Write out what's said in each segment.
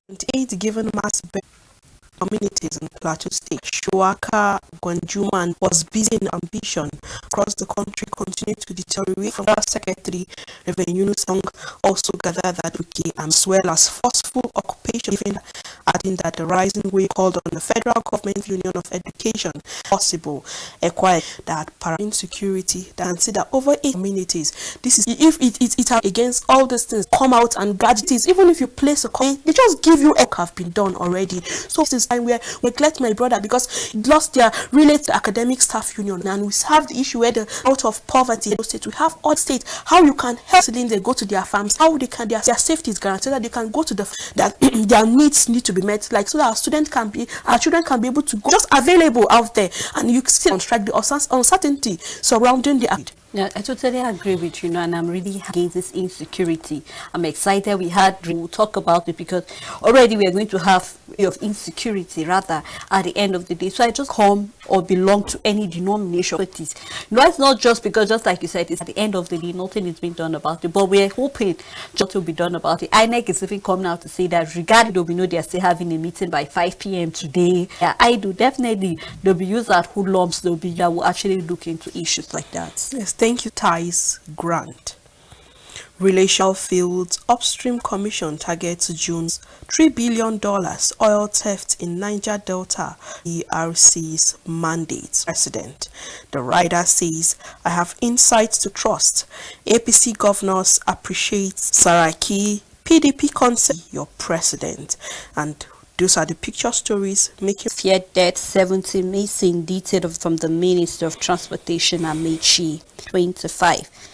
8 given mass communities in Plateau State. Shuaka Gwanjuman was busy in ambition across the country continued to deteriorate. From that Secretary Revenue Song also gathered that UK as well as forceful occupation, even adding that the rising wave called on the federal government union of education possible acquired that para insecurity that see that over 8 communities. This is if it are against all these things come out and gadgets, even if you place a call, they just give you a have been done already. So this is time where we neglect my brother because he lost their related academic staff union, and we have the issue where the out of poverty state we have odd state how you can help them they go to their farms, how they can their safety is guaranteed that they can go to the that their needs need to be met, like so that our children can be able to go just available out there, and you still strike the uncertainty surrounding the aid. Yeah, I totally agree with you, and I'm really against this insecurity. I'm excited we'll talk about it because already we are going to have of insecurity rather at the end of the day. So I just come or belong to any denomination. It's not just because, just like you said, it's at the end of the day, nothing is being done about it. But we're hoping just will be done about it. INEC is even coming out to say that regardless, we know they're still having a meeting by 5 p.m. today. Yeah, I do definitely. There'll be users at hoodlums. That will actually look into issues like that. Yes. Thank you, Thais Grant. Relational Fields Upstream Commission targets June's $3 billion oil theft in Niger Delta, ERC's mandate. President. The rider says, I have insights to trust. APC governors appreciate Saraki, PDP concern your president. And those are the picture stories making fear death 70 missing detailed from the Minister of Transportation Amechi 25.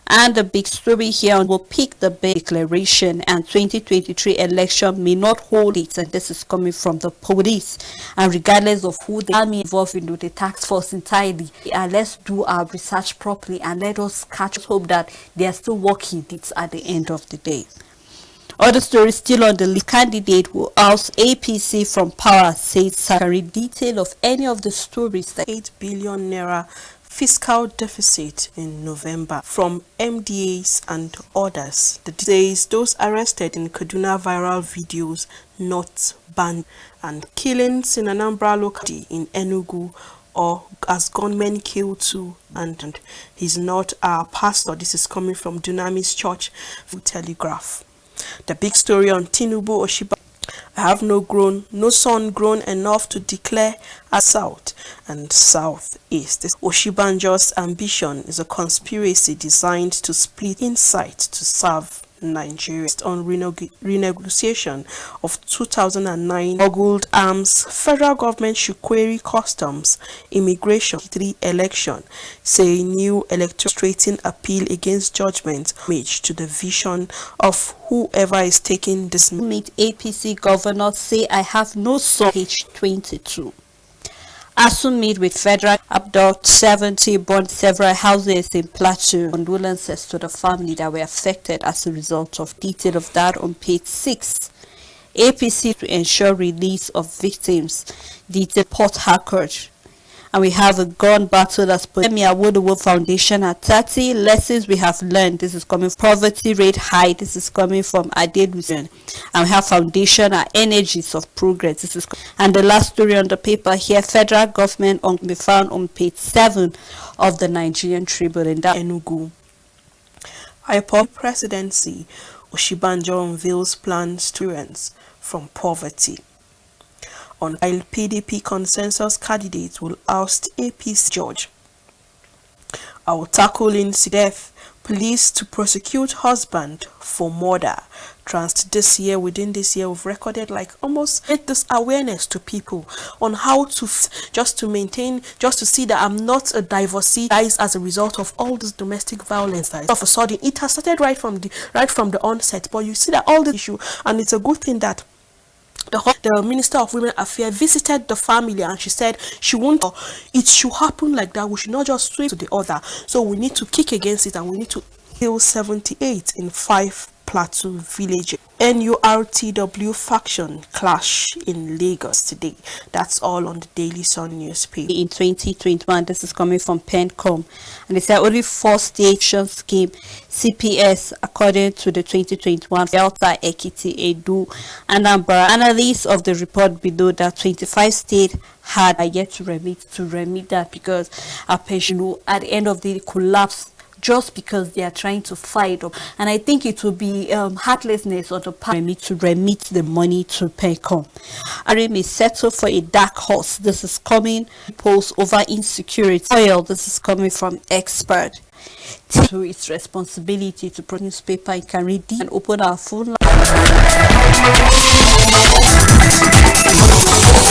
And the big story here will pick the declaration and 2023 election may not hold it, and this is coming from the police, and regardless of who the army involved in the task force entirely. And let's do our research properly and let us catch hope that they are still working it at the end of the day. Other stories still on the list. Candidate who oust APC from power says Sakari detail of any of the stories that 8 billion naira fiscal deficit in November from MDAs and others. The says those arrested in Kaduna viral videos not banned, and killings in Anambra locality in Enugu or as gunmen killed too, and he's not our pastor. This is coming from Dunamis Church Telegraph. The big story on Tinubu Oshiba. I have no son grown enough to declare as South and Southeast. Oshibanjo's ambition is a conspiracy designed to split insight to serve Nigeria on renegotiation of 2009 smuggled arms. Federal government should query customs, immigration, 3 election, say new electorating appeal against judgment, image to the vision of whoever is taking this. Meet APC governors say I have no son. Page 22. ASU meet with federal abduct 70 burned several houses in Plateau. Condolences to the family that were affected as a result of detail of that on page 6. APC to ensure release of victims. Detail Port Harcourt. And we have a gun battle that's put Woodward Foundation at 30 lessons we have learned. This is coming from poverty rate high. This is coming from Adelusion. And we have foundation and energies of progress. This is and the last story on the paper here, federal government on be found on page 7 of the Nigerian Tribune in that Enugu. IPOB presidency, Oshibanjo unveils plans to ends from poverty. On while PDP consensus candidates will oust APC judge. I will tackle in death. Police to prosecute husband for murder. Within this year, we've recorded like almost this awareness to people on how to just to see that I'm not a divorcee guys as a result of all this domestic violence. That all of a sudden it has started right from the onset. But you see that all the issue, and it's a good thing that the Minister of Women Affairs visited the family, and she said she won't. It should happen like that. We should not just swing to the other. So we need to kick against it, and we need to kill 78 in 5 Plateau village. NURTW faction clash in Lagos today. That's all on the Daily Sun newspaper. In 2021, this is coming from Pencom, and they said only 4 station scheme CPS according to the 2021 Delta, Ekiti, Edo, Anambra. Analysts of the report below that 25 states had yet to remit that because our pension at the end of the day collapse just because they are trying to fight up. And I think it will be heartlessness on the part to remit the money to Pencom. Arim is settled for a dark horse. This is coming polls over insecurity. Oil, this is coming from expert. To its responsibility to produce paper, I can read and open our phone line.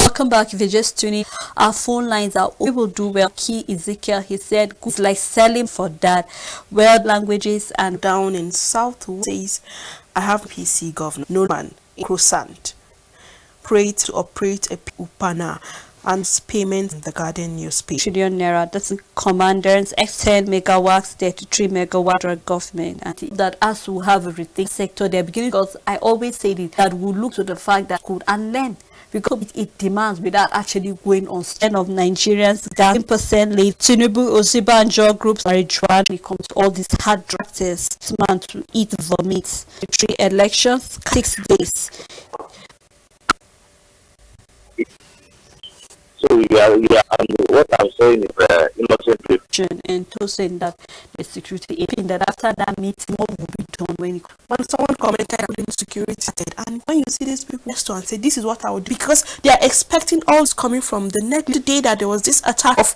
Welcome back. If you're just tuning, our phone lines are open. We will do well. Key Ezekiel, he said, good like selling for that. World languages and down in South says, I have PC governor, no man, croissant. Pray to operate a upana and payment in the Guardian newspaper. Trillion naira. That's commanders, X10 megawatts, 33 megawatt government. And that as we have a rethink sector, they're beginning, because I always say that we look to the fact that could and learn. Because it demands without actually going on. 10 of Nigerians, 10% late. Tinubu, Osinbajo groups are drawn. It comes to all these hard practice. Man to eat vomit. 3 elections, 6 days. So we are and what I'm saying is innocent people. And to saying that the security in that after that meeting, what will be done when someone commented on security started, and when you see these people next to and say this is what I would do, because they are expecting all this coming from the next day that there was this attack of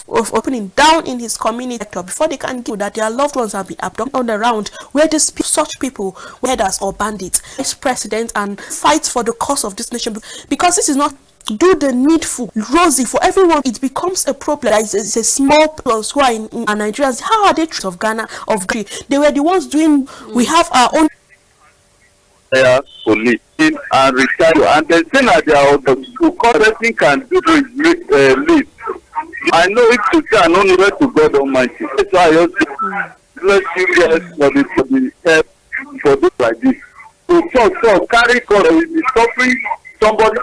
opening down in his community before they can give that their loved ones have been abducted on the round where such people headers or bandits is president and fight for the cause of this nation, because this is not do the needful. Rosie, for everyone, it becomes a problem. It's a small plus who are in Nigerians. How are they of Ghana, of Greece? They were the ones doing, we have our own police and retire, and they say that they are the can do is leave. I know it to say I don't know to God Almighty. That's why I also bless you guys for the help for this like this. So carry God will be suffering. Somebody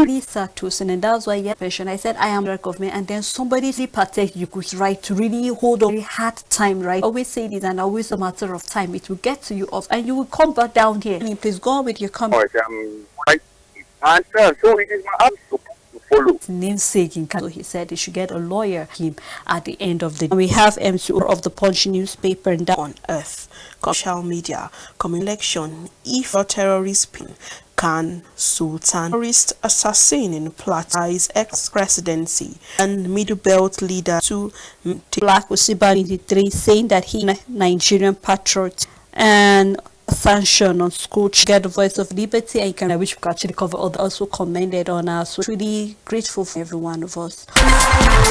Lisa Tosin, and that's why I said I am the government, and then somebody protect you could right to really hold on a hard time, right? Always say this, and always a matter of time. It will get to you off, and you will come back down here. Please go on with your comment. Answer. So it is my answer to follow. Namesake, so he said they should get a lawyer him at the end of the day. We have MC of the Punch newspaper and on earth, social media, election, if a terrorist pin. Can Sultan, terrorist assassin in Plateau's ex-presidency, and Middle Belt leader to Black Osinbajo saying that he Nigerian patriot and sanction on school to get the voice of liberty, and can which we can actually cover all also commended on us. So really grateful for every one of us.